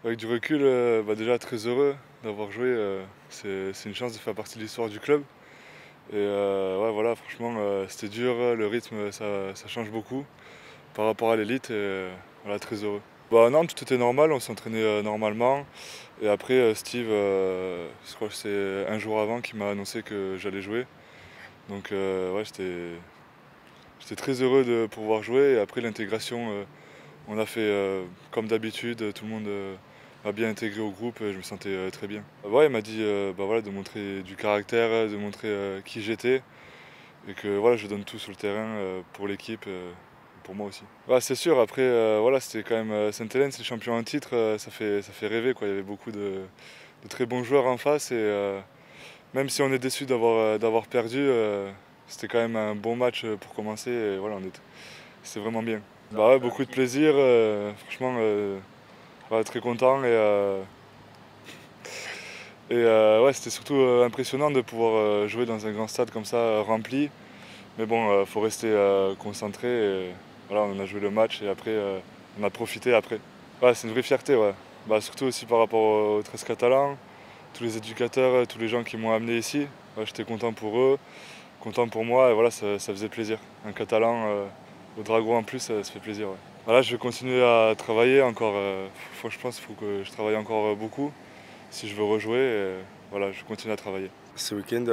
Avec du recul, déjà très heureux d'avoir joué. C'est une chance de faire partie de l'histoire du club. Et ouais, voilà, franchement, c'était dur. Le rythme, ça change beaucoup par rapport à l'élite. Et voilà, très heureux. Bah non, tout était normal. On s'entraînait normalement. Et après, Steve, je crois que c'est un jour avant qu'il m'a annoncé que j'allais jouer. Donc ouais, j'étais très heureux de pouvoir jouer. Et après l'intégration, on a fait comme d'habitude. Tout le monde m'a bien intégré au groupe. Et je me sentais très bien. Ouais, il m'a dit bah, voilà, de montrer du caractère, de montrer qui j'étais. Et que voilà, je donne tout sur le terrain pour l'équipe. Pour moi aussi. Ouais, c'est sûr, après, voilà, c'était quand même Sainte-Hélène, c'est le champion en titre, ça fait rêver, quoi. Il y avait beaucoup de très bons joueurs en face et même si on est déçu d'avoir perdu, c'était quand même un bon match pour commencer et voilà, c'était vraiment bien. Bah ouais, beaucoup de plaisir, franchement, ouais, très content et ouais, c'était surtout impressionnant de pouvoir jouer dans un grand stade comme ça, rempli. Mais bon, faut rester concentré. Et, voilà, on a joué le match et après, on a profité après. Ouais, c'est une vraie fierté, ouais. Bah, surtout aussi par rapport aux 13 catalans, tous les éducateurs, tous les gens qui m'ont amené ici. Ouais, j'étais content pour eux, content pour moi et voilà, ça faisait plaisir. Un catalan au Dragon en plus, ça fait plaisir. Ouais. Voilà, je vais continuer à travailler encore. Je pense qu'il faut que je travaille encore beaucoup si je veux rejouer. Et, voilà, je continue à travailler. Ce week-end,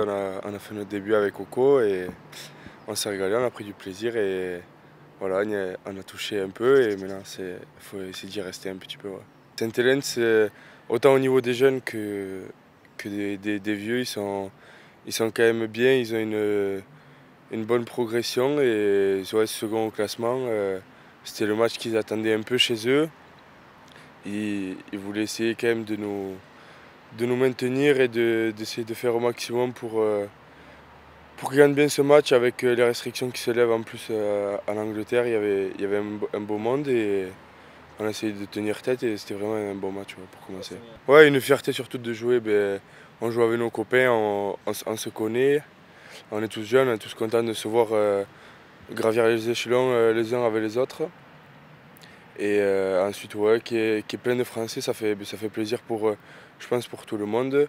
on a fait notre début avec Coco et on s'est régalé, on a pris du plaisir et voilà, on a touché un peu et maintenant il faut essayer d'y rester un petit peu. Ouais. Sainte-Hélène, c'est autant au niveau des jeunes que des vieux, ils sont quand même bien, ils ont une bonne progression et ouais, second au classement, c'était le match qu'ils attendaient un peu chez eux. Ils voulaient essayer quand même de nous maintenir et d'essayer de faire au maximum pour qu'ils gagnent bien ce match avec les restrictions qui se lèvent en plus en Angleterre. Il y avait un beau monde et on a essayé de tenir tête et c'était vraiment un bon match ouais, pour commencer. Ouais, une fierté surtout de jouer. On joue avec nos copains, on se connaît, on est tous jeunes, on est tous contents de se voir gravir les échelons les uns avec les autres. Et ensuite, ouais, qui est plein de Français, ça fait plaisir je pense, pour tout le monde.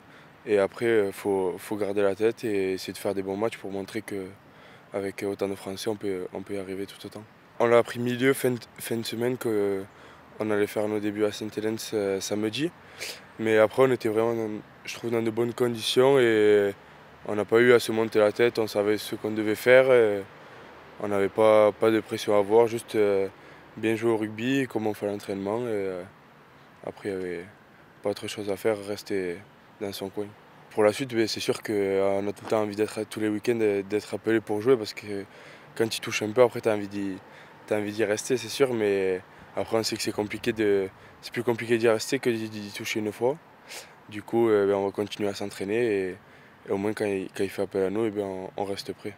Et après, faut garder la tête et essayer de faire des bons matchs pour montrer qu'avec autant de Français, on peut y arriver tout autant. On l'a appris milieu, fin de semaine, qu'on allait faire nos débuts à Sainte-Hélène samedi. Mais après, on était vraiment, je trouve, dans de bonnes conditions et on n'a pas eu à se monter la tête. On savait ce qu'on devait faire. Et on n'avait pas de pression à avoir, juste bien jouer au rugby, comment on fait l'entraînement. Et après, il n'y avait pas autre chose à faire, rester dans son coin. Pour la suite, c'est sûr qu'on a tout le temps envie d'être tous les week-ends, d'être appelé pour jouer parce que quand tu touches un peu, après, tu as envie d'y rester, c'est sûr. Mais après, on sait que c'est plus compliqué d'y rester que d'y toucher une fois. Du coup, on va continuer à s'entraîner et au moins quand il fait appel à nous, on reste prêt.